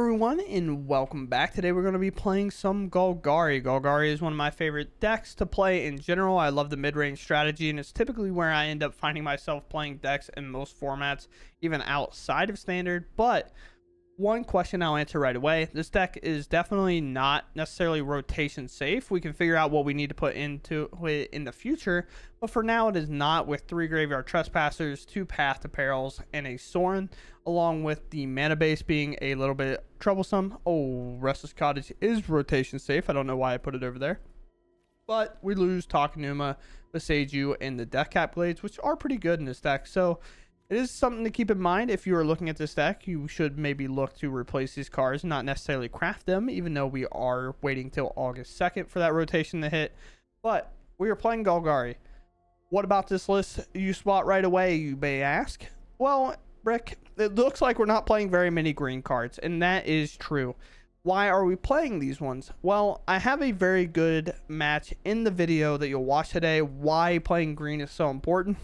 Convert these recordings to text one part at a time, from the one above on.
everyone, and welcome back. Today we're going to be playing some Golgari. Golgari is one of my favorite decks to play in general. I love the mid-range strategy, and it's typically where I end up finding myself playing decks in most formats, even outside of standard. But one question I'll answer right away: this deck is definitely not necessarily rotation safe. We can figure out what we need to put into it in the future, but for now it is not, with 3 Graveyard Trespassers, 2 Path to Perils, and a Sorin, along with the mana base being a little bit troublesome. Oh, Restless Cottage is rotation safe. I don't know why I put it over there. But we lose Takenuma, Boseiju, and the Death Cap Blades, which are pretty good in this deck. So it is something to keep in mind. If you are looking at this deck, you should maybe look to replace these cards, not necessarily craft them, even though we are waiting till August 2nd for that rotation to hit. But we are playing Golgari. What about this list you spot right away, you may ask? Well, Rick, it looks like we're not playing very many green cards, and that is true. Why are we playing these ones? Well, I have a very good match in the video that you'll watch today, why playing green is so important.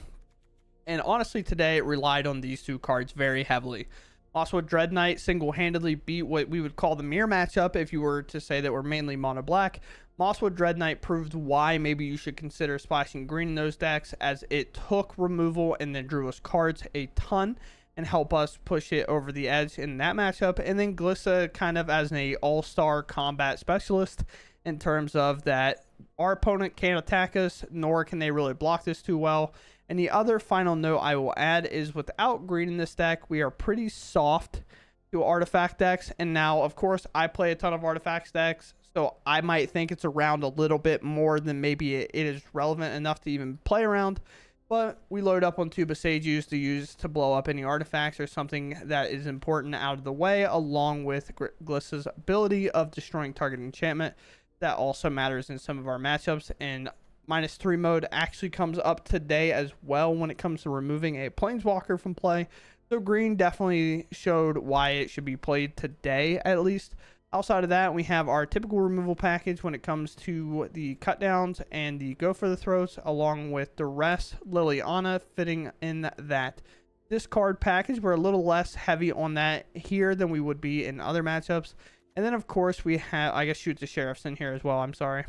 And honestly, today it relied on these 2 cards very heavily. Mosswood Dread Knight single-handedly beat what we would call the mirror matchup if you were to say that we're mainly mono black. Mosswood Dread Knight proved why maybe you should consider splashing green in those decks, as it took removal and then drew us cards a ton and help us push it over the edge in that matchup. And then Glissa kind of as an all-star combat specialist in terms of that our opponent can't attack us, nor can they really block this too well. And the other final note I will add is, without green in this deck, we are pretty soft to artifact decks. And now, of course, I play a ton of artifacts decks, so I might think it's around a little bit more than maybe it is relevant enough to even play around. But we load up on 2 Boseijus to use to blow up any artifacts or something that is important out of the way, along with Glissa's ability of destroying target enchantment. That also matters in some of our matchups, and -3 mode actually comes up today as well when it comes to removing a planeswalker from play. So green definitely showed why it should be played today, at least. Outside of that, we have our typical removal package when it comes to the cut downs and the go for the throws, along with Duress, Liliana fitting in that discard package. We're a little less heavy on that here than we would be in other matchups. And then of course we have, I guess, Shoot the Sheriff's in here as well, I'm sorry.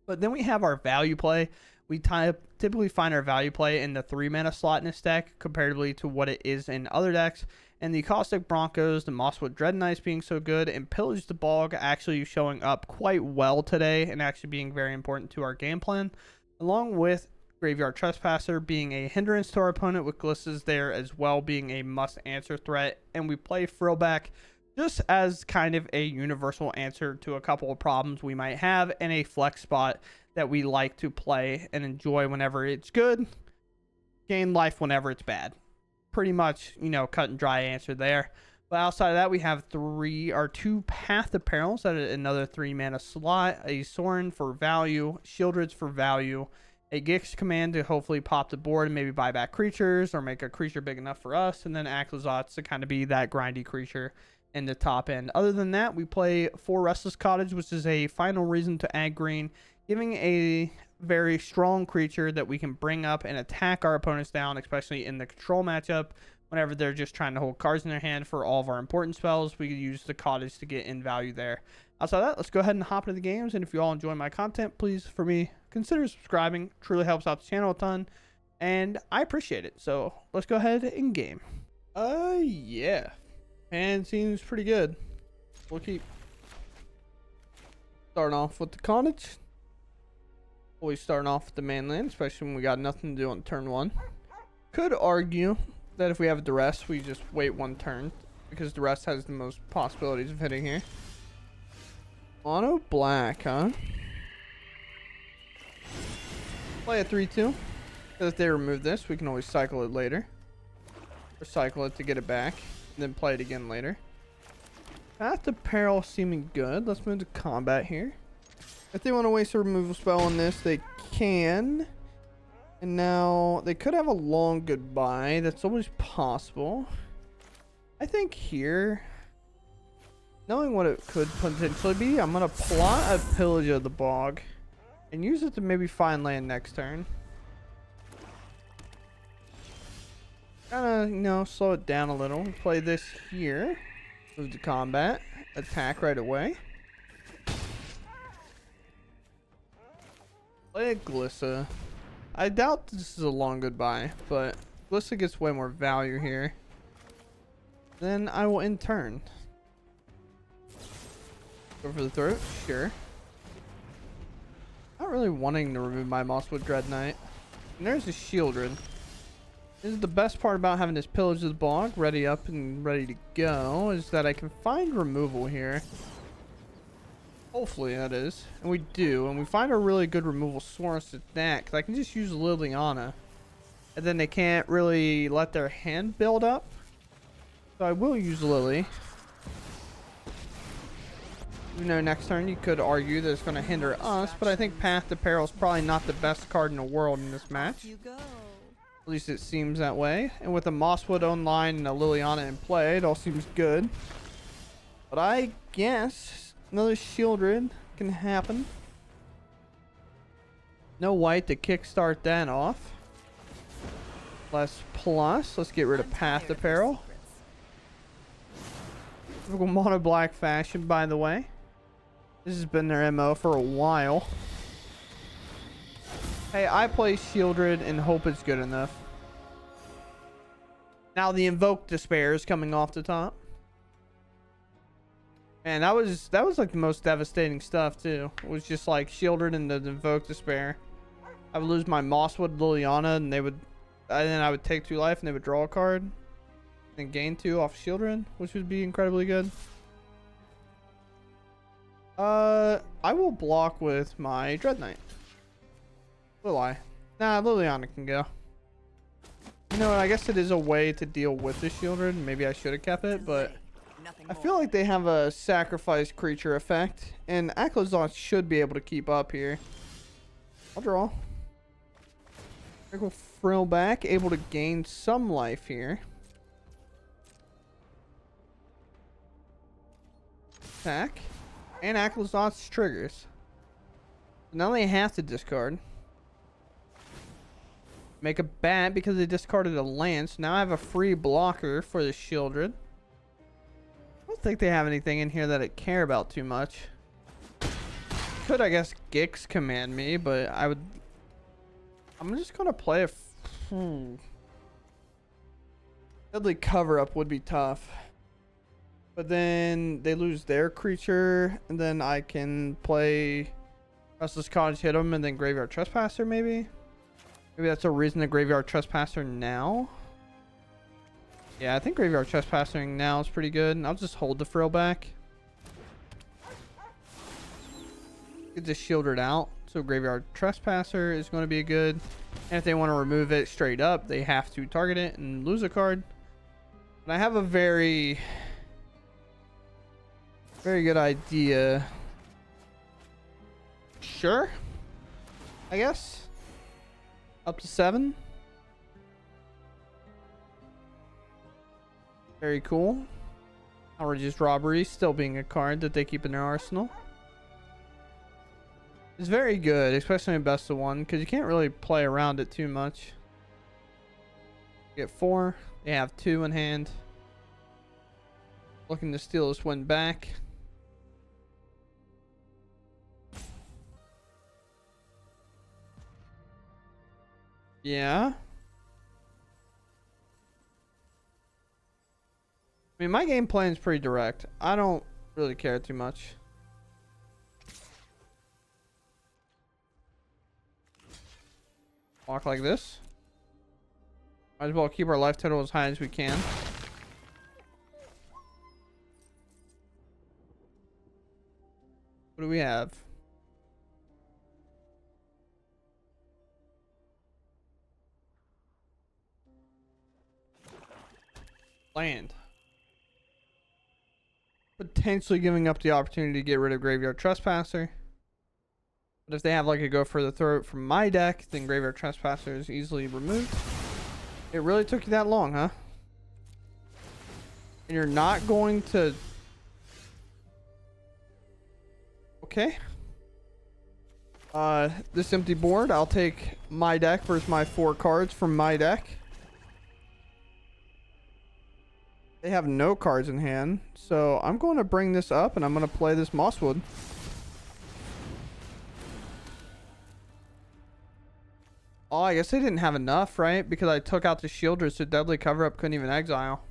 But then we have our value play. We typically find our value play in the 3 mana slot in this deck, comparatively to what it is in other decks. And the Caustic Broncos, the Mosswood Dread Knights being so good, and Pillage the Bog actually showing up quite well today and actually being very important to our game plan, along with Graveyard Trespasser being a hindrance to our opponent, with Glissa's there as well being a must-answer threat. And we play Frillback just as kind of a universal answer to a couple of problems we might have, and a flex spot that we like to play and enjoy whenever it's good, gain life whenever it's bad. Pretty much, you know, cut and dry answer there. But outside of that, we have 2 Path to Perils at another 3 mana slot, a Sorin for value, Shieldred's for value, a Gix command to hopefully pop the board and maybe buy back creatures or make a creature big enough for us, and then Aclazotz to kind of be that grindy creature in the top end. Other than that, we play 4 Restless Cottage, which is a final reason to add green, giving a very strong creature that we can bring up and attack our opponents down, especially in the control matchup. Whenever they're just trying to hold cards in their hand for all of our important spells, we can use the Cottage to get in value there. Outside of that, let's go ahead and hop into the games. And if you all enjoy my content, please, for me, consider subscribing. Truly helps out the channel a ton, and I appreciate it. So let's go ahead and game. Yeah. And seems pretty good. We'll keep starting off with the Cottage. Always starting off with the mainland, especially when we got nothing to do on turn 1. Could argue that if we have a Duress, we just wait 1 turn, because Duress has the most possibilities of hitting here. Mono black, huh? Play a 3-2. Because if they remove this, we can always cycle it later. Or cycle it to get it back, and then play it again later. Path to Peril seeming good. Let's move to combat here. If they want to waste a removal spell on this, they can. And now they could have a long goodbye. That's always possible. I think here, knowing what it could potentially be, I'm going to plot a Pillage of the Bog and use it to maybe find land next turn. Kind of, you know, slow it down a little. Play this here. Move to combat. Attack right away. Play a Glissa. I doubt this is a long goodbye, but Glissa gets way more value here. Then I will end turn. Go for the throat? Sure. Not really wanting to remove my Mosswood Dread Knight. And there's a Shieldred. This is the best part about having this Pillage of the Bog ready up and ready to go, is that I can find removal here. Hopefully that is. And we do. And we find a really good removal source at that, because I can just use Liliana. And then they can't really let their hand build up. So I will use Lily. You know, next turn you could argue that it's going to hinder us, but I think Path to Peril is probably not the best card in the world in this match. At least it seems that way. And with a Mosswood online and a Liliana in play, it all seems good. But I guess another Shieldred can happen. No white to kickstart that off. Plus. Let's get rid of Path to Peril. Typical mono black fashion, by the way. This has been their MO for a while. Hey, I play Shieldred and hope it's good enough. Now the Invoke Despair is coming off the top. Man, that was like the most devastating stuff too. It was just like Shieldred and the Invoke Despair. I would lose my Mosswood Liliana and then I would take 2 life and they would draw a card. And gain 2 off Shieldred, which would be incredibly good. I will block with my Dread Knight. Will I? Nah, Liliana can go. You know what, I guess it is a way to deal with the Shieldred. Maybe I should have kept it, but I feel like they have a sacrifice creature effect, and Aclazon should be able to keep up here. I'll draw. Critical Frill back, able to gain some life here. Attack. And Aclazot's triggers. Now they have to discard. Make a bat because they discarded a lance. Now I have a free blocker for the Shieldred. I don't think they have anything in here that I care about too much. Could, I guess, Gix command me, but I'm just gonna play a Deadly Cover Up would be tough. But then they lose their creature, and then I can play Restless Cottage, hit them, and then Graveyard Trespasser, maybe? Maybe that's a reason to Graveyard Trespasser now? Yeah, I think Graveyard Trespassing now is pretty good. And I'll just hold the Frill back. Get this Shieldred out. So Graveyard Trespasser is going to be good. And if they want to remove it straight up, they have to target it and lose a card. But I have a very good idea. Sure. I guess. Up to 7. Very cool. Outrageous Robbery still being a card that they keep in their arsenal. It's very good, especially in best of 1, because you can't really play around it too much. Get 4. They have 2 in hand. Looking to steal this win back. Yeah. I mean, my game plan is pretty direct. I don't really care too much. Walk like this. Might as well keep our life total as high as we can. What do we have? Land. Potentially giving up the opportunity to get rid of Graveyard Trespasser. But if they have like a go for the throat from my deck, then Graveyard Trespasser is easily removed. It really took you that long, huh? And you're not going to... Okay. This empty board, I'll take my deck versus my 4 cards from my deck. They have no cards in hand, so I'm going to bring this up and I'm going to play this Mosswood. Oh, I guess they didn't have enough, right? Because I took out the Shielders, so Deadly Cover-Up couldn't even exile.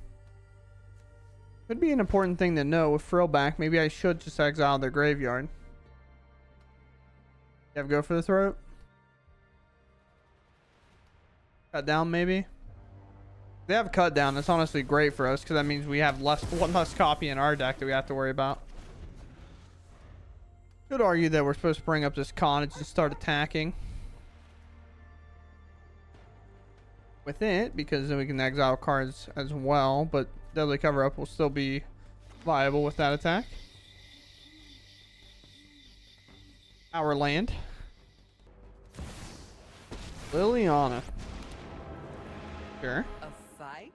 Could be an important thing to know with Frill back. Maybe I should just exile their graveyard. You have go for the throat? Cut down, maybe? If they have cut down, that's honestly great for us, because that means we have one less copy in our deck that we have to worry about. Could argue that we're supposed to bring up this Carnage and start attacking with it, because then we can exile cards as well, but Deadly Cover-Up will still be viable with that attack. Our land. Liliana. Sure. A fight?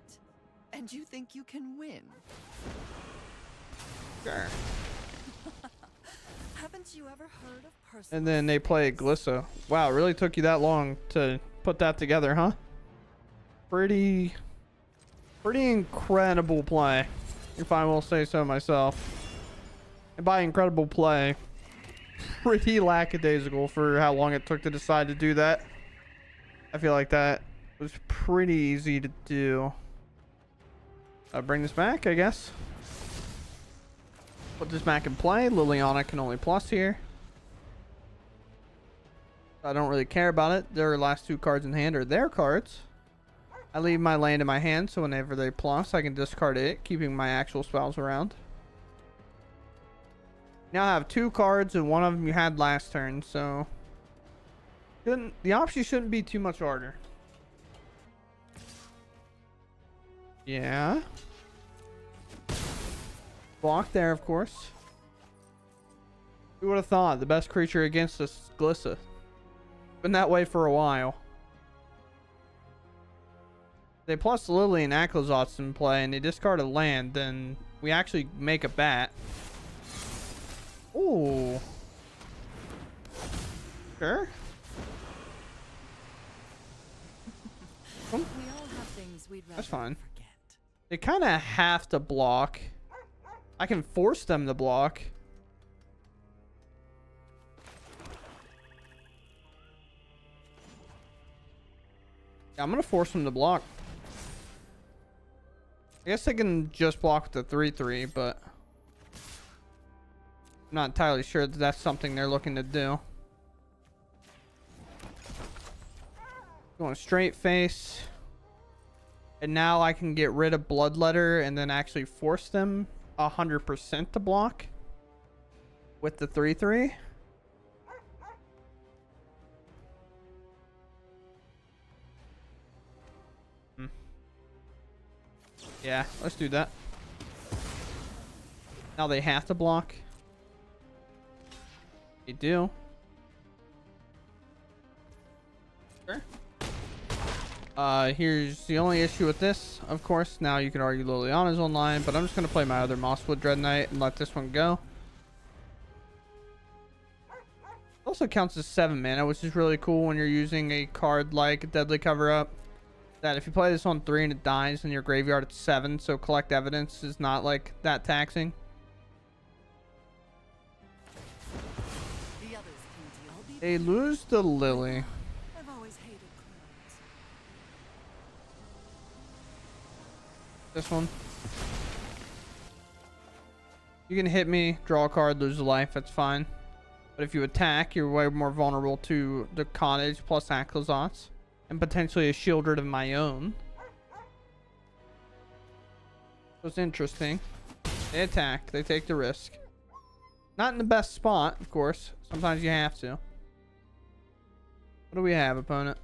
And you think you can win? Sure. Haven't you ever heard of personal And then they play Glissa. Wow, it really took you that long to put that together, huh? Pretty incredible play, if I will say so myself. And by incredible play, pretty lackadaisical for how long it took to decide to do that. I feel like that was pretty easy to do. I'll bring this back, I guess. Put this back in play. Liliana can only plus here. I don't really care about it. Their last two cards in hand are their cards. I leave my land in my hand, so whenever they plus, I can discard it, keeping my actual spells around. Now I have two cards, and one of them you had last turn, so the option shouldn't be too much harder. Yeah. Block there, of course. Who would have thought the best creature against us is Glissa? Been that way for a while. They plus Lily and Aklazot's in play, and they discard a land, then we actually make a bat. Ooh. Sure. We all have things we'd rather That's fine. forget. They kind of have to block. I can force them to block. Yeah, I'm going to force them to block. I guess they can just block with the 3/3, but I'm not entirely sure that that's something they're looking to do. Going straight face. And now I can get rid of Bloodletter and then actually force them 100% to block with the 3/3. Yeah, let's do that. Now they have to block. They do. Sure. Here's the only issue with this. Of course, now you can argue Liliana's online, but I'm just going to play my other Mosswood Dread Knight and let this one go. It also counts as 7 mana, which is really cool when you're using a card like Deadly Cover-Up. That if you play this on 3 and it dies in your graveyard, it's 7, so Collect Evidence is not like that taxing. The others can deal. They lose the Lily. I've always hated clones. This one. You can hit me, draw a card, lose a life, that's fine. But if you attack, you're way more vulnerable to the Cottage plus Aklazot's. And potentially a Shieldred of my own. So it's interesting. They attack. They take the risk. Not in the best spot, of course. Sometimes you have to. What do we have, opponent?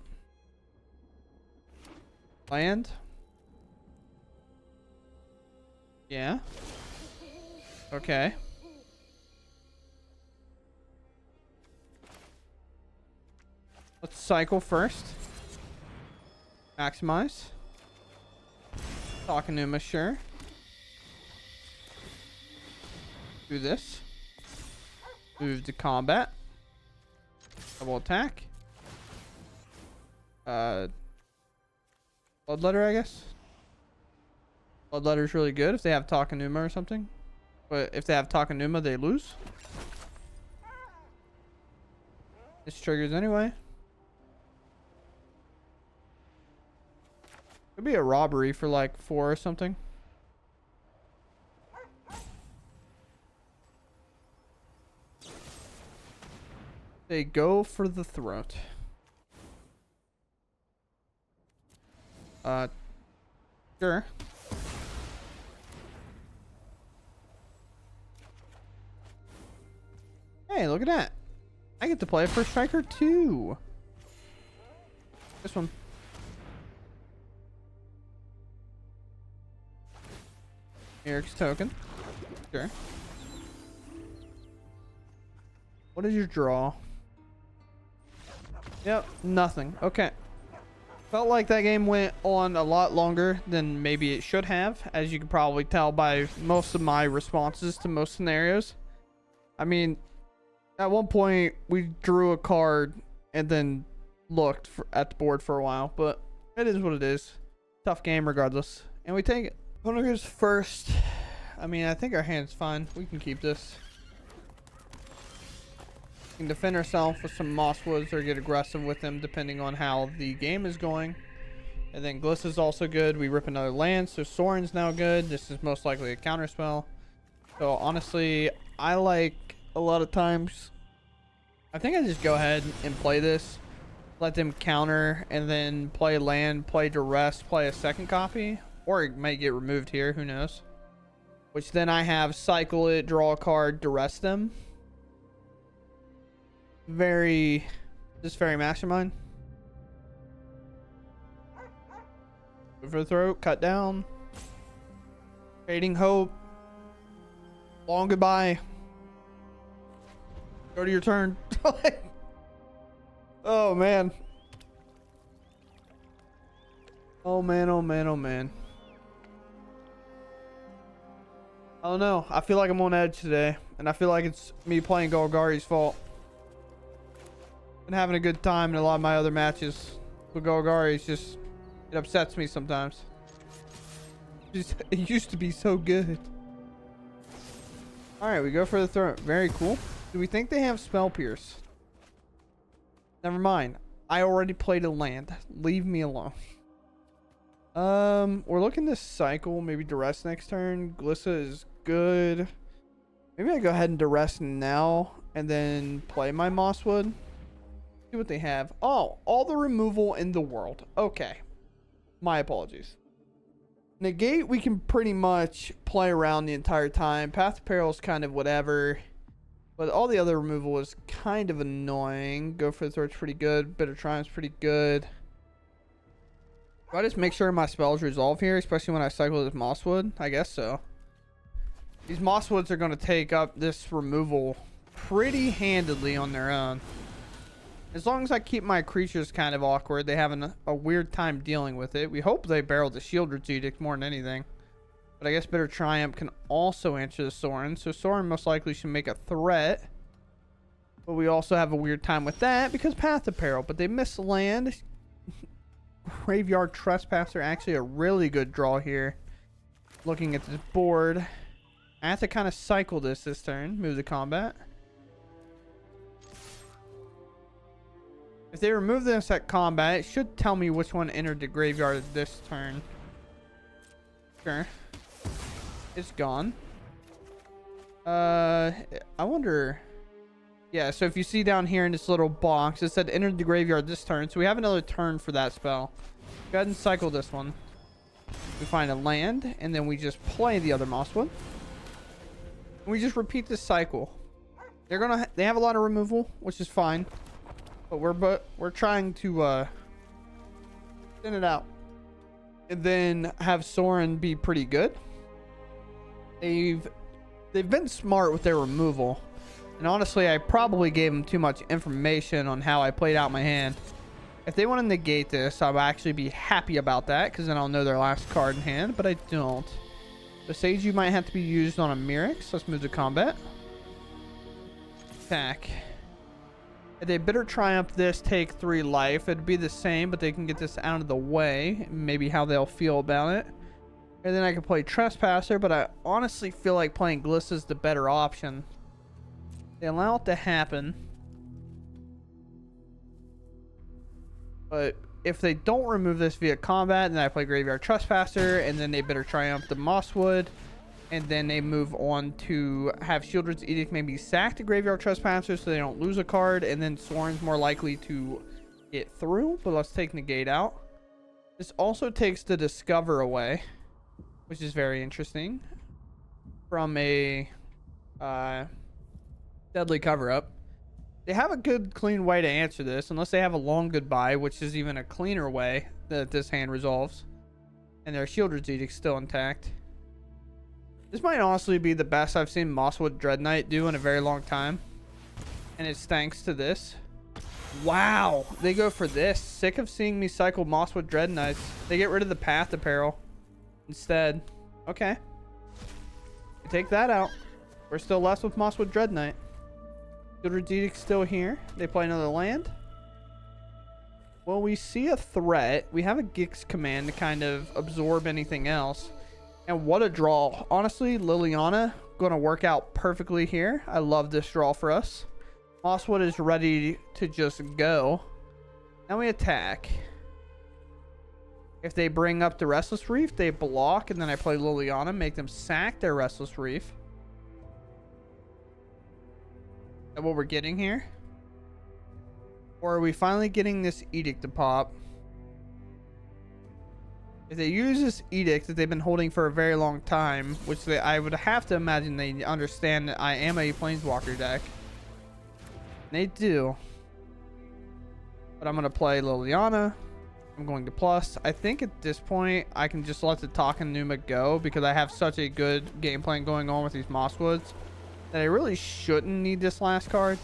Land? Yeah. Okay. Let's cycle first. Maximize. Talking to him, sure. Do this. Move to combat. Double attack. Bloodletter, I guess. Bloodletter's really good if they have Takenuma or something. But if they have Takenuma, they lose. This triggers anyway. Could be a robbery for like 4 or something. They go for the throat. Sure. Hey, look at that. I get to play a first striker too. This one. Eric's token. Sure. What is your draw? Yep, nothing. Okay. Felt like that game went on a lot longer than maybe it should have, as you can probably tell by most of my responses to most scenarios. I mean, at one point we drew a card and then looked at the board for a while, but it is what it is. Tough game regardless, and we take it. Opponent goes first. I mean, I think our hand's fine. We can keep this. We can defend ourselves with some Mosswoods or get aggressive with them depending on how the game is going. And then Glissa's also good. We rip another land, so Soren's now good. This is most likely a counter spell. So honestly, I like a lot of times, I think I just go ahead and play this. Let them counter and then play land, play duress, play a second copy. Or it may get removed here, who knows. Which then I have cycle it, draw a card, duress them. Just very mastermind. Go for the throat, cut down. Fading hope. Long goodbye. Go to your turn. Oh man. Oh man, oh man, oh man. I don't know. I feel like I'm on edge today. And I feel like it's me playing Golgari's fault. Been having a good time in a lot of my other matches. But Golgari's just, it upsets me sometimes. It used to be so good. Alright, we go for the throat. Very cool. Do we think they have Spell Pierce? Never mind. I already played a land. Leave me alone. We're looking to cycle. Maybe duress next turn. Glissa is good. Maybe I go ahead and duress now and then play my Mosswood. See what they have. Oh, all the removal in the world. Okay. My apologies. Negate, we can pretty much play around the entire time. Path to Peril is kind of whatever. But all the other removal is kind of annoying. Go for the Throat's pretty good. Bitter Triumph's pretty good. Do I just make sure my spells resolve here, especially when I cycle this Mosswood? I guess so. These Mosswoods are going to take up this removal pretty handedly on their own. As long as I keep my creatures kind of awkward, they have a weird time dealing with it. We hope they barrel the Shieldred's Edict more than anything. But I guess Bitter Triumph can also answer the Soren. So Soren most likely should make a threat. But we also have a weird time with that because Path to Peril. But they miss land. Graveyard Trespasser, actually a really good draw here. Looking at this board. I have to kind of cycle this turn. Move the combat. If they remove this at combat, it should tell me which one entered the graveyard this turn. Sure. It's gone. I wonder. Yeah, so if you see down here in this little box, it said entered the graveyard this turn. So we have another turn for that spell. Go ahead and cycle this one. We find a land, and then we just play the other Mosswood. And we just repeat this cycle. They have a lot of removal, which is fine. But we're trying to thin it out. And then have Soren be pretty good. They've been smart with their removal. And honestly, I probably gave them too much information on how I played out my hand. If they want to negate this, I'll actually be happy about that, because then I'll know their last card in hand, but I don't. The Sage might have to be used on a Mirrex. Let's move to combat. Attack. If they Bitter Triumph this, take 3 life. It'd be the same, but they can get this out of the way. Maybe how they'll feel about it. And then I can play Trespasser, but I honestly feel like playing Gliss is the better option. They allow it to happen. But if they don't remove this via combat, then I play Graveyard Trespasser, and then they better triumph the Mosswood. And then they move on to have Shieldred's Edict maybe sack the Graveyard Trespasser so they don't lose a card, and then Sorin's more likely to get through. But let's take Negate out. This also takes the Discover away, which is very interesting from a Deadly Cover-Up. They have a good, clean way to answer this, unless they have a long goodbye, which is even a cleaner way that this hand resolves. And their Shieldred's Edict still intact. This might honestly be the best I've seen Mosswood Dread Knight do in a very long time. And it's thanks to this. Wow, they go for this. Sick of seeing me cycle Mosswood Dread Knights. They get rid of the Path to Peril instead. Okay. We take that out. We're still left with Mosswood Dread Knight. Shieldred's Edict still here. They play another land. Well, we see a threat. We have a Gix command to kind of absorb anything else. And what a draw. Honestly, Liliana going to work out perfectly here. I love this draw for us. Mosswood is ready to just go. Now we attack. If they bring up the Restless Reef, they block, and then I play Liliana, make them sack their Restless Reef. Is that what we're getting here? Or are we finally getting this Edict to pop? If they use this Edict that they've been holding for a very long time, which I would have to imagine they understand that I am a Planeswalker deck. They do. But I'm going to play Liliana. I'm going to plus. I think at this point, I can just let the Talking Numa go because I have such a good game plan going on with these Mosswoods that I really shouldn't need this last card.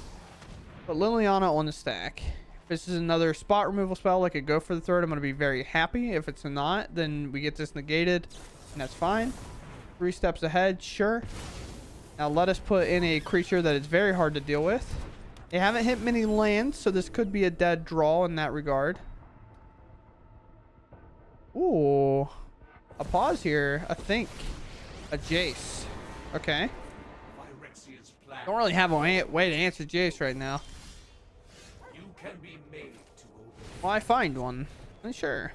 But Liliana on the stack. If this is another spot removal spell like a Go for the Throat, I'm going to be very happy. If it's not, then we get this negated, and that's fine. 3 steps ahead, sure. Now let us put in a creature that is very hard to deal with. They haven't hit many lands, so this could be a dead draw in that regard. Ooh. A pause here, I think. A Jace. Okay. Don't really have a way to answer Jace right now. Well, I find one. Sure.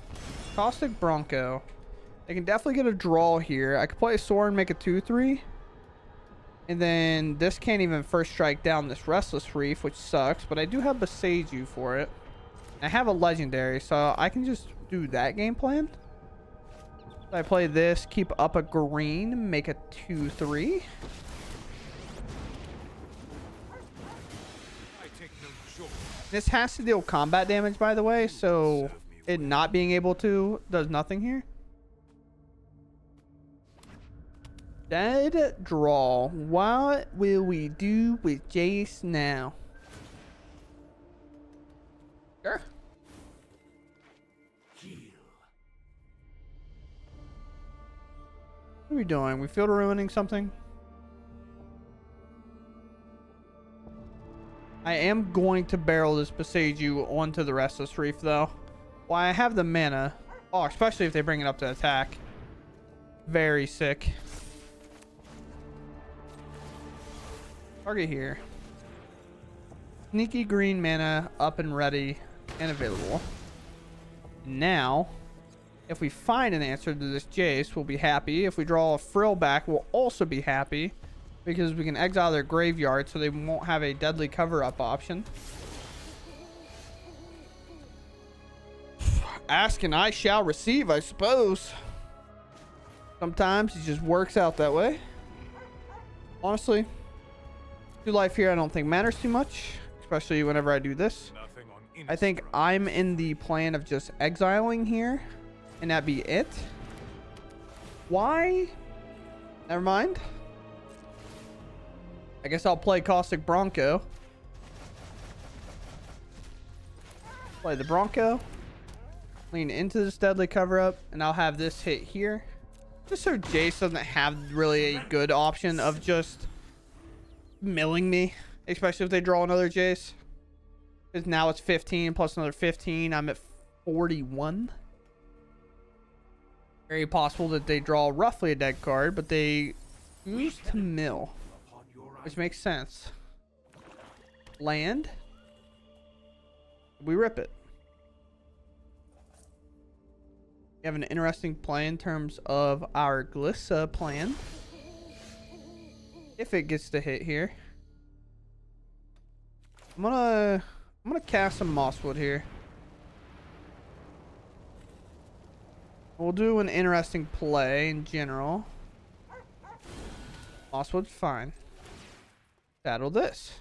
Caustic Bronco. They can definitely get a draw here. I could play a Sorin and make a 2-3. And then this can't even first strike down this Restless Reef, which sucks. But I do have Boseiju for it. I have a Legendary, so I can just do that game plan. So I play this, keep up a green, make a 2-3. This has to deal combat damage, by the way, so it not being able to does nothing here. Dead draw. What will we do with Jace now? Sure. What are we doing? We feel ruining something? I am going to barrel this Boseiju onto the Restless Reef, though. Well, I have the mana. Oh, especially if they bring it up to attack. Very sick. Target here. Sneaky green mana up and ready and available. Now, if we find an answer to this Jace, we'll be happy. If we draw a Frill back, we'll also be happy. Because we can exile their graveyard so they won't have a Deadly Cover-Up option. Ask and I shall receive, I suppose. Sometimes it just works out that way. Honestly, 2 life here I don't think matters too much. Especially whenever I do this. I think I'm in the plan of just exiling here. And that be it. Why? Never mind. I guess I'll play Caustic Bronco. Play the Bronco. Lean into this Deadly Cover-Up. And I'll have this hit here. Just so Jace doesn't have really a good option of just milling me. Especially if they draw another Jace. Because now it's 15 plus another 15. I'm at 41. Very possible that they draw roughly a dead card, but they choose to mill, which makes sense. Land. We rip it. We have an interesting play in terms of our Glissa plan. If it gets to hit here. I'm gonna cast some Mosswood here. We'll do an interesting play in general. Mosswood's fine. Battle this.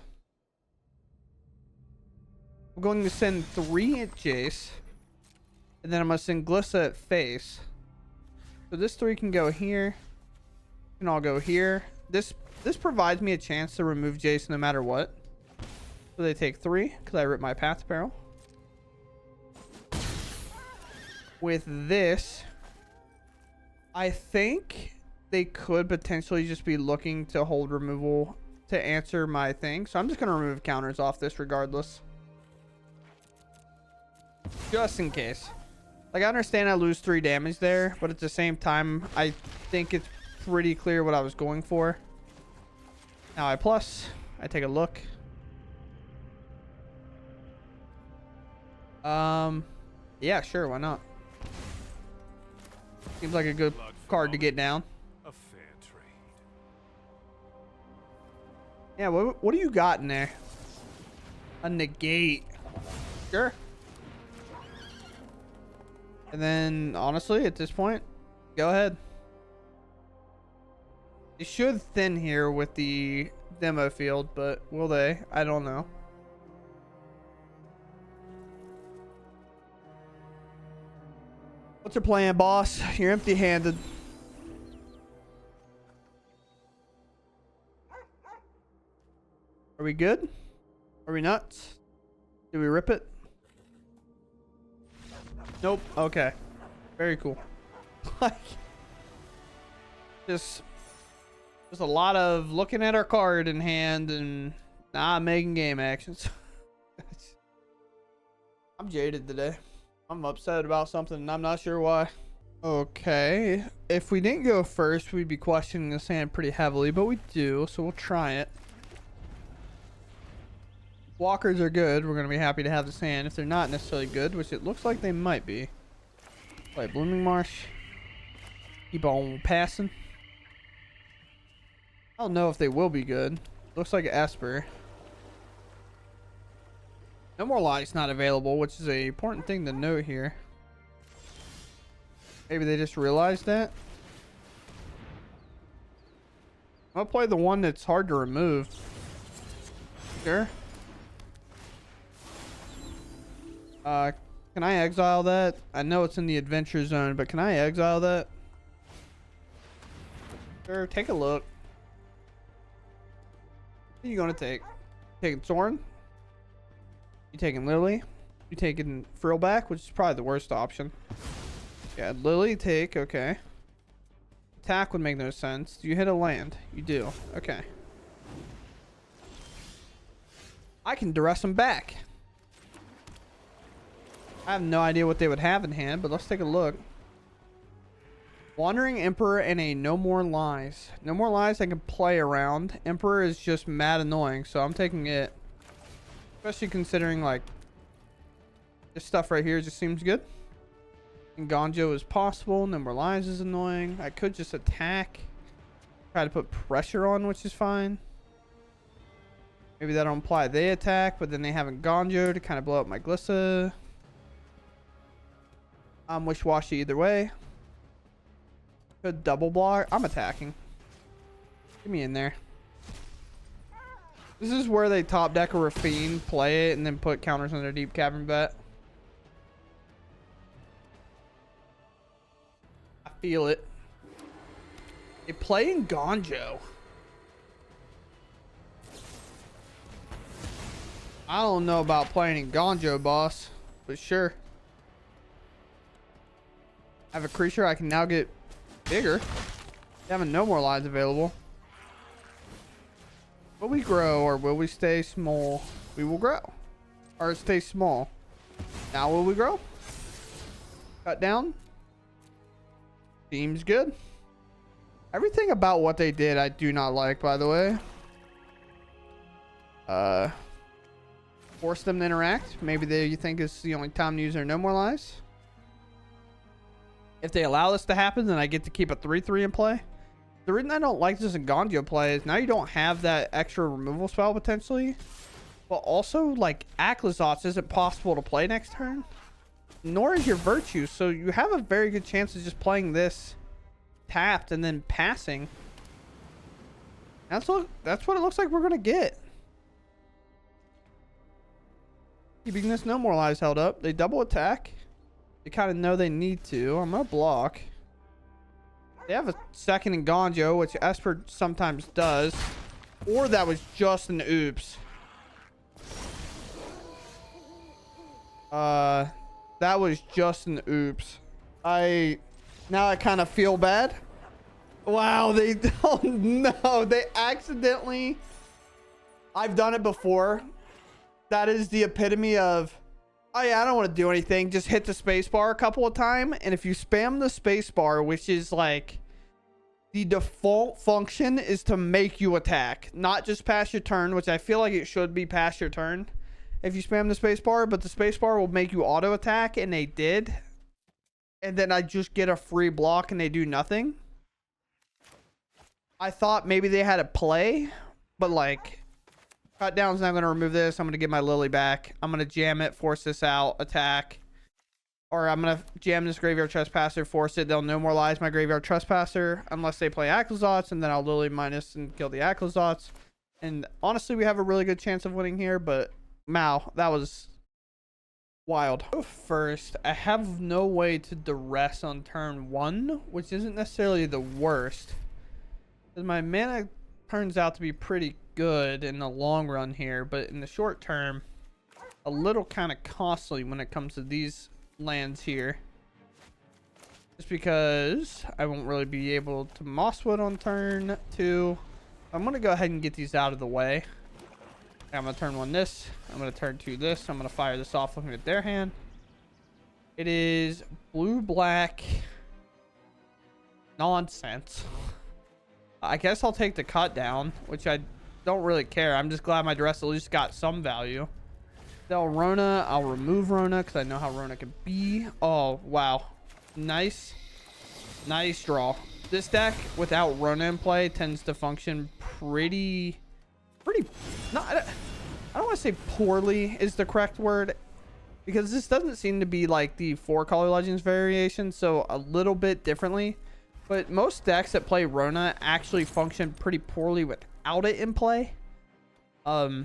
I'm going to send 3 at Jace. And then I'm going to send Glissa at face. So this 3 can go here. Can all go here. This provides me a chance to remove Jace no matter what. So they take 3 because I rip my Path Barrel. With this, I think they could potentially just be looking to hold removal to answer my thing. So I'm just going to remove counters off this regardless. Just in case. Like, I understand I lose 3 damage there, but at the same time, I think it's pretty clear what I was going for. Now I take a look. Yeah, sure, why not? Seems like a good card to get down. A fair trade. Yeah, what do you got in there? A negate. Sure. And then, honestly, at this point, go ahead. They should thin here with the demo field, but will they? I don't know. What's your plan, boss? You're empty-handed. Are we good? Are we nuts? Did we rip it? Nope. Okay. Very cool. Like, just a lot of looking at our card in hand and not making game actions. I'm jaded today. I'm upset about something and I'm not sure why. Okay. If we didn't go first, we'd be questioning this hand pretty heavily, but we do, so we'll try it. Walkers are good. We're going to be happy to have this hand. If they're not necessarily good, which it looks like they might be. Play Blooming Marsh. Keep on passing. I don't know if they will be good. Looks like Esper. No more lights not available, which is an important thing to note here. Maybe they just realized that. I'll play the one that's hard to remove. Sure. Can I exile that? I know it's in the adventure zone, but can I exile that? Sure, take a look. What are you gonna take? Taking Soren? You taking Lily? You taking Frillback, which is probably the worst option. Yeah, Lily take, okay. Attack would make no sense. Do you hit a land? You do. Okay. I can duress them back. I have no idea what they would have in hand, but let's take a look. Wandering Emperor and a No More Lies. No More Lies I can play around. Emperor is just mad annoying, so I'm taking it. Especially considering, like, this stuff right here just seems good. And Gonjo is possible. No More Lies is annoying. I could just attack. Try to put pressure on, which is fine. Maybe that'll imply they attack, but then they have a Gonjo to kind of blow up my Glissa. I'm wishy-washy either way. Could double block. I'm attacking. Get me in there. This is where they top deck a Rafine, play it, and then put counters on their Deep Cavern Bet. I feel it. They play in Gonjo. I don't know about playing in Gonjo, boss, but sure. I have a creature I can now get bigger. Having no more lines available. Will we grow or will we stay small? We will grow. Or stay small. Now will we grow? Cut down? Seems good. Everything about what they did, I do not like, by the way. Force them to interact. Maybe you think it's the only time to use their No More Lies. If they allow this to happen, then I get to keep a 3/3 in play. The reason I don't like this in Gandio play is now you don't have that extra removal spell potentially. But also, like, Aclazotz isn't possible to play next turn. Nor is your Virtue. So you have a very good chance of just playing this tapped and then passing. That's what it looks like we're going to get. Keeping this No More Lies held up. They double attack. They kind of know they need to. I'm going to block. They have a second in Ganjo, which Esper sometimes does. Or that was just an oops. That was just an oops. Now I kind of feel bad. Wow, they don't know. They accidentally... I've done it before. That is the epitome of... Oh yeah, I don't want to do anything. Just hit the spacebar a couple of times. And if you spam the spacebar, which is like... The default function is to make you attack. Not just pass your turn, which I feel like it should be pass your turn. If you spam the spacebar, but the spacebar will make you auto attack, and they did. And then I just get a free block and they do nothing. I thought maybe they had a play, but like, cut down's not going to remove this. I'm going to get my Lily back. I'm going to jam it, force this out, attack. Or I'm going to jam this Graveyard Trespasser, force it. They'll No More Lies my Graveyard Trespasser unless they play Aclazotz, and then I'll Lily minus and kill the Aclazotz. And honestly, we have a really good chance of winning here, but Mao, that was wild. First, I have no way to duress on turn 1, which isn't necessarily the worst. Because my mana turns out to be pretty good in the long run here, but in the short term, a little kind of costly when it comes to these lands here. Just because I won't really be able to Mosswood on turn 2. I'm going to go ahead and get these out of the way. I'm going to turn 1 this. I'm going to turn 2 this. I'm going to fire this off looking at their hand. It is blue-black nonsense. I guess I'll take the cut down, which I don't really care. I'm just glad my dress at least got some value. They'll Rona. I'll remove Rona because I know how Rona can be. Oh, wow. Nice. Nice draw. This deck, without Rona in play, tends to function pretty... I don't want to say poorly is the correct word, because this doesn't seem to be like the 4-color Legends variation, so a little bit differently. But most decks that play Rona actually function pretty poorly without it in play. As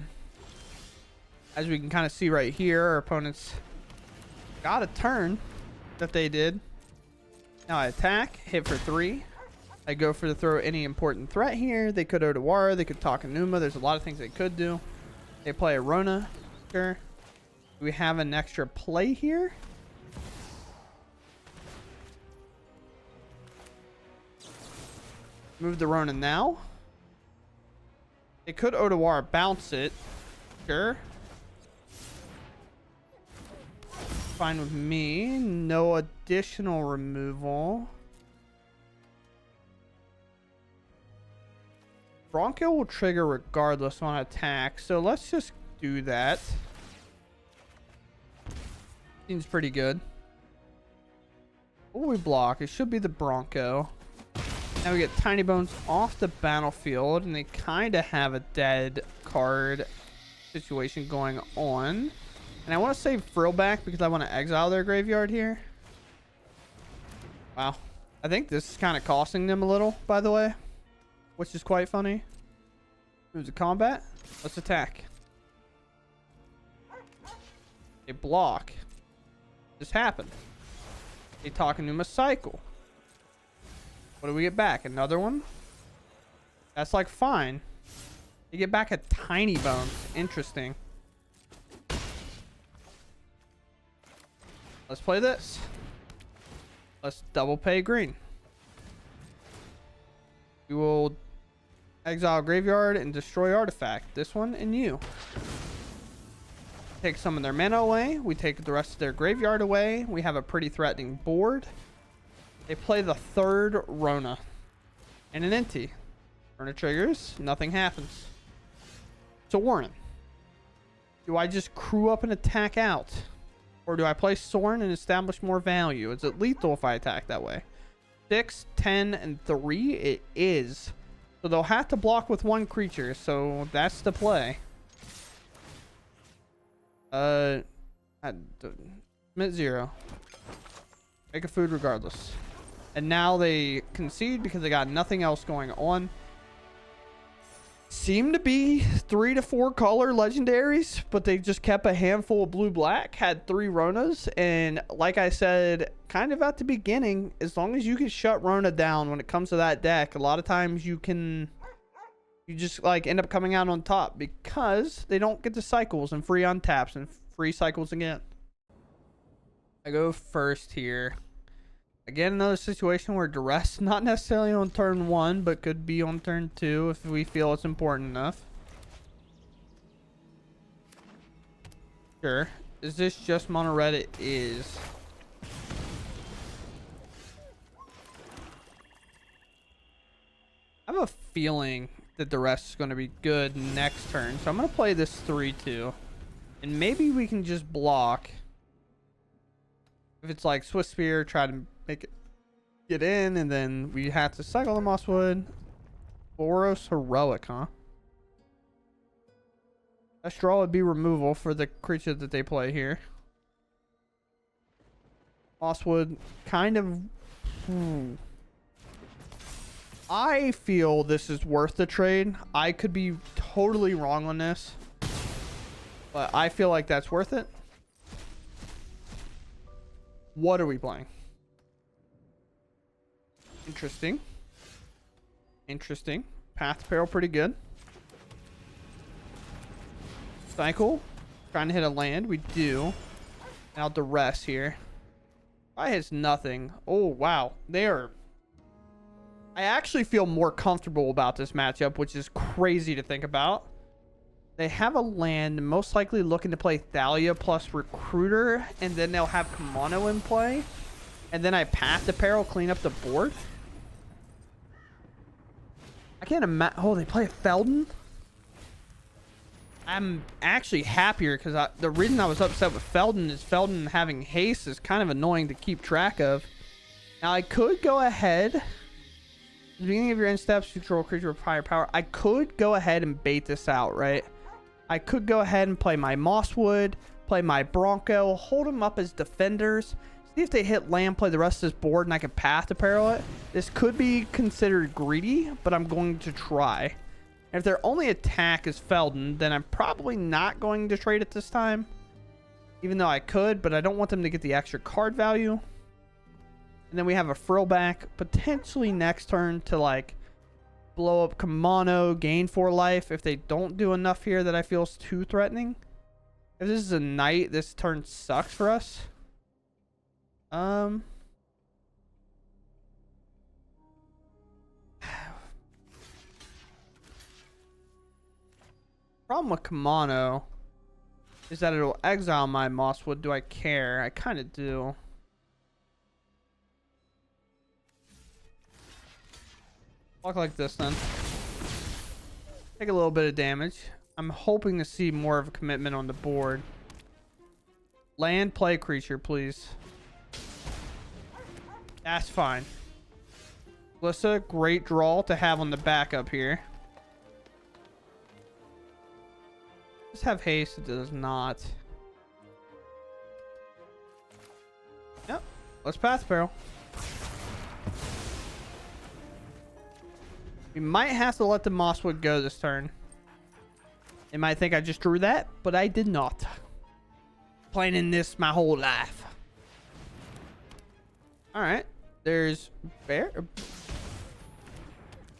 we can kind of see right here, our opponents got a turn that they did. Now I attack, hit for 3. I go for to throw any important threat here. They could Odawara, they could Takenuma. There's a lot of things they could do. They play a Rona. Sure. Do we have an extra play here? Move the Rona now. They could Odawara bounce it. Sure. Fine with me. No additional removal. Bronco will trigger regardless on attack, so let's just do that. Seems pretty good. What will we block? It should be the Bronco. Now we get Tiny Bones off the battlefield, and they kind of have a dead card situation going on. And I want to save Frillback because I want to exile their graveyard here. Wow. I think this is kind of costing them a little, by the way, which is quite funny. Move to combat. Let's attack. They block. This happened. They Takenuma cycle. What do we get back? Another one? That's like fine. You get back a Tiny Bones. Interesting. Let's play this. Let's double pay green. We will exile graveyard and destroy artifact. This one and you. Take some of their mana away. We take the rest of their graveyard away. We have a pretty threatening board. They play the third Rona. And an Inti. Rona triggers. Nothing happens. So Warren. Do I just crew up and attack out? Or do I play Soren and establish more value? Is it lethal if I attack that way? 6, 10, and 3? It is. So they'll have to block with one creature. So that's the play. Smit 0. Make a food regardless. And now they concede because they got nothing else going on. Seemed to be 3 to 4 color legendaries, but they just kept a handful of blue-black, had 3 Ronas, and like I said, kind of at the beginning, as long as you can shut Rona down when it comes to that deck, a lot of times you just like end up coming out on top because they don't get the cycles and free untaps and free cycles again. I go first here. Again, another situation where duress not necessarily on turn 1, but could be on turn 2 if we feel it's important enough. Sure. Is this just mono red? It is. I have a feeling that duress is going to be good next turn, so I'm going to play this 3-2. And maybe we can just block. If it's like Swiss Spear, try to make it get in, and then we have to cycle the Mosswood. Boros Heroic, huh? Best draw would be removal for the creature that they play here. Mosswood, kind of... I feel this is worth the trade. I could be totally wrong on this, but I feel like that's worth it. What are we playing? Interesting. Interesting. Path Peril pretty good. Cycle. Trying to hit a land. We do. Now duress here. I hits nothing. Oh, wow. They are... I actually feel more comfortable about this matchup, which is crazy to think about. They have a land, most likely looking to play Thalia plus Recruiter, and then they'll have Kimono in play. And then I Path to Peril, clean up the board. I can't imagine. Oh, they play a Felden? I'm actually happier because the reason I was upset with Felden is Felden having haste is kind of annoying to keep track of. Now, I could go ahead. At the beginning of your end steps, you control a creature with higher power. I could go ahead and bait this out, right? I could go ahead and play my Mosswood, play my Bronco, hold them up as defenders, see if they hit land, play the rest of this board, and I can Path to Peril it. This could be considered greedy, but I'm going to try. And if their only attack is Felden, then I'm probably not going to trade it this time. Even though I could, but I don't want them to get the extra card value. And then we have a Frillback, potentially next turn to like blow up Kimono, gain 4 life if they don't do enough here that I feel is too threatening. If this is a knight, this turn sucks for us. Problem with Kimono is that it'll exile my Mosswood. Do I care? I kind of do. Walk like this then. Take a little bit of damage. I'm hoping to see more of a commitment on the board. Land, play creature, please. That's fine. Glissa, great draw to have on the backup here. Just have haste. It does not. Yep. Let's Path Peril. We might have to let the Mosswood go this turn. They might think I just drew that, but I did not. Playing in this my whole life. Alright. There's Bear.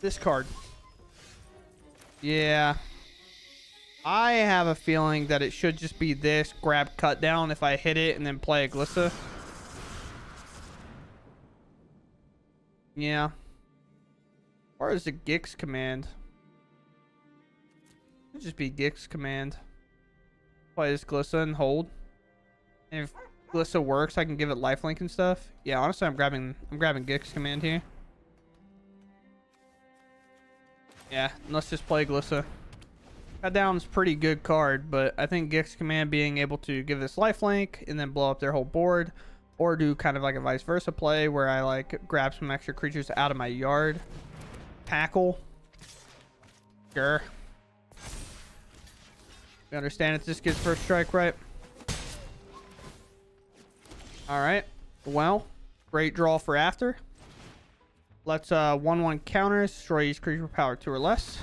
This card. Yeah. I have a feeling that it should just be this. Grab cut down if I hit it and then play a Glissa. Yeah. Or is it Gix command? It should just be Gix command. Play this Glissa and hold. And if Glissa works, I can give it lifelink and stuff. Yeah, honestly, I'm grabbing Gix command here. Yeah, let's just play Glissa. Cut Down's pretty good card, but I think Gix command being able to give this lifelink and then blow up their whole board, or do kind of like a vice versa play where I like grab some extra creatures out of my yard. Tackle. Sure. You understand it's this kid's first strike, right? Alright. Well, great draw for after. Let's 1/1 counters, destroy each creature with power 2 or less.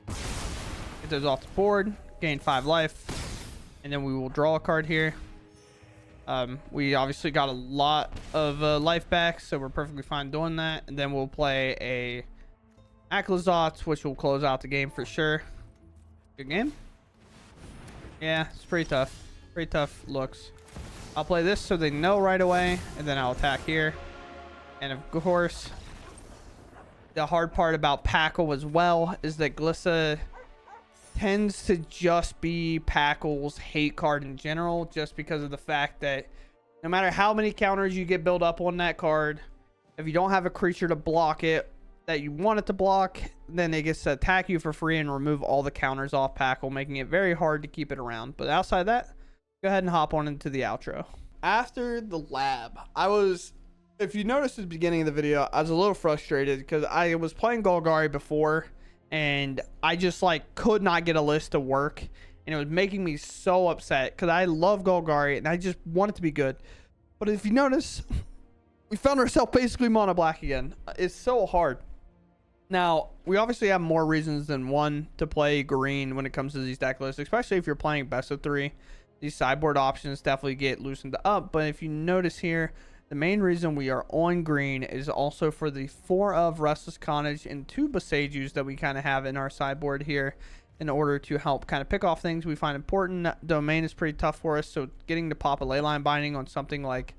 Get those off the board, gain 5 life, and then we will draw a card here. We obviously got a lot of life back, so we're perfectly fine doing that. And then we'll play a Aclazotz, which will close out the game for sure. Good game. Yeah, it's pretty tough. Pretty tough looks. I'll play this so they know right away, and then I'll attack here. And of course, the hard part about Packle as well is that Glissa tends to just be Packle's hate card in general, just because of the fact that no matter how many counters you get built up on that card, if you don't have a creature to block it that you want it to block, then it gets to attack you for free and remove all the counters off Packle, making it very hard to keep it around. But outside of that, go ahead and hop on into the outro. After the lab, if you noticed at the beginning of the video, I was a little frustrated because I was playing Golgari before and I just like could not get a list to work, and it was making me so upset because I love Golgari and I just want it to be good. But if you notice, we found ourselves basically mono black again. It's so hard. Now, we obviously have more reasons than one to play green when it comes to these deck lists, especially if you're playing best of 3. These sideboard options definitely get loosened up, but if you notice here, the main reason we are on green is also for the 4 of Restless Cottage and 2 Besagus that we kind of have in our sideboard here in order to help kind of pick off things we find important. Domain is pretty tough for us, so getting to pop a Leyline Binding on something like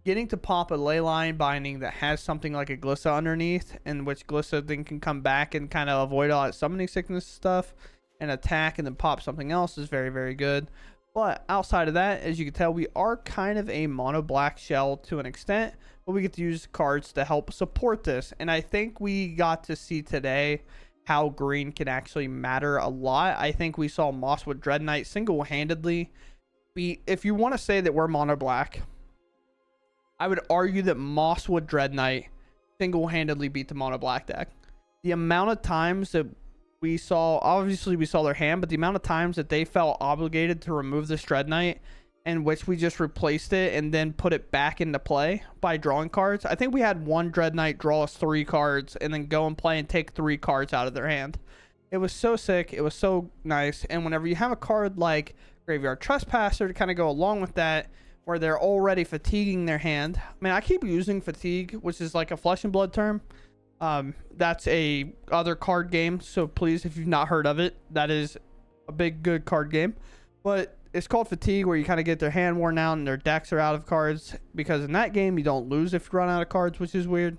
getting to pop a Leyline Binding that has something like a Glissa underneath, in which Glissa then can come back and kind of avoid all that summoning sickness stuff and attack and then pop something else, is very, very good. But outside of that, as you can tell, we are kind of a mono black shell to an extent, but we get to use cards to help support this. And I think we got to see today how green can actually matter a lot. I think we saw Mosswood Dread Knight single-handedly beat. If you want to say that we're mono black, I would argue that Mosswood Dread Knight single-handedly beat the mono black deck. The amount of times that we saw, obviously we saw their hand, but the amount of times that they felt obligated to remove this Dread Knight, in which we just replaced it and then put it back into play by drawing cards. I think we had one Dread Knight draw us 3 cards and then go and play and take 3 cards out of their hand. It was so sick. It was so nice. And whenever you have a card like Graveyard Trespasser to kind of go along with that, where they're already fatiguing their hand. I mean, I keep using Fatigue, which is like a Flesh and Blood term. That's a other card game, so please, if you've not heard of it, that is a big good card game. But it's called Fatigue, where you kind of get their hand worn out and their decks are out of cards, because in that game you don't lose if you run out of cards, which is weird.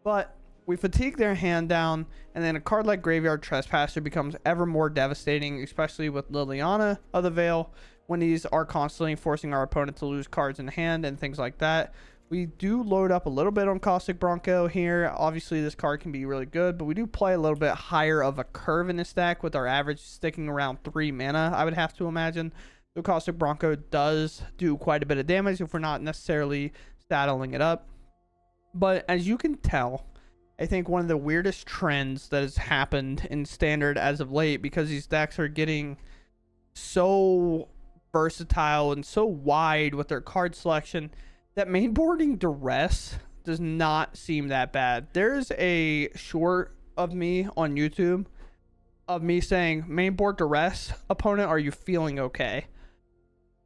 But we fatigue their hand down, and then a card like Graveyard Trespasser becomes ever more devastating, especially with Liliana of the Veil, when these are constantly forcing our opponent to lose cards in hand and things like that. We do load up a little bit on Caustic Bronco here. Obviously, this card can be really good, but we do play a little bit higher of a curve in this deck, with our average sticking around 3 mana, I would have to imagine. So Caustic Bronco does do quite a bit of damage if we're not necessarily saddling it up. But as you can tell, I think one of the weirdest trends that has happened in Standard as of late, because these decks are getting so versatile and so wide with their card selection, that mainboarding Duress does not seem that bad. There's a short of me on YouTube of me saying, mainboard Duress, opponent, are you feeling okay?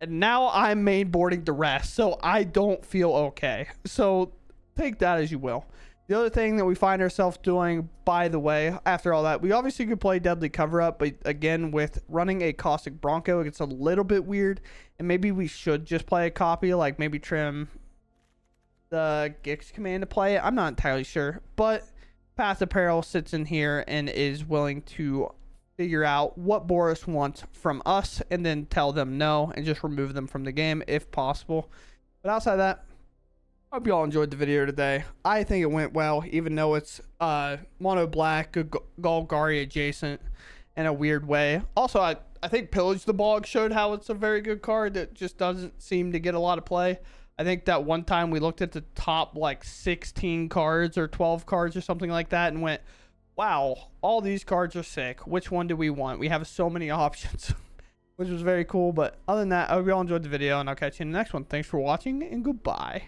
And now I'm mainboarding Duress, so I don't feel okay. So take that as you will. The other thing that we find ourselves doing, by the way, after all that, we obviously could play Deadly Cover-Up, but again, with running a Caustic Bronco, it gets a little bit weird, and maybe we should just play a copy, like maybe trim the Gix command to play it. I'm not entirely sure, but Path of Peril sits in here and is willing to figure out what Boros wants from us and then tell them no and just remove them from the game if possible. But outside of that, I hope you all enjoyed the video today. I think it went well, even though it's mono black, Golgari adjacent in a weird way. Also, I think Pillage the Bog showed how it's a very good card that just doesn't seem to get a lot of play. I think that one time we looked at the top like 16 cards or 12 cards or something like that and went, wow, all these cards are sick. Which one do we want? We have so many options, which was very cool. But other than that, I hope you all enjoyed the video, and I'll catch you in the next one. Thanks for watching, and goodbye.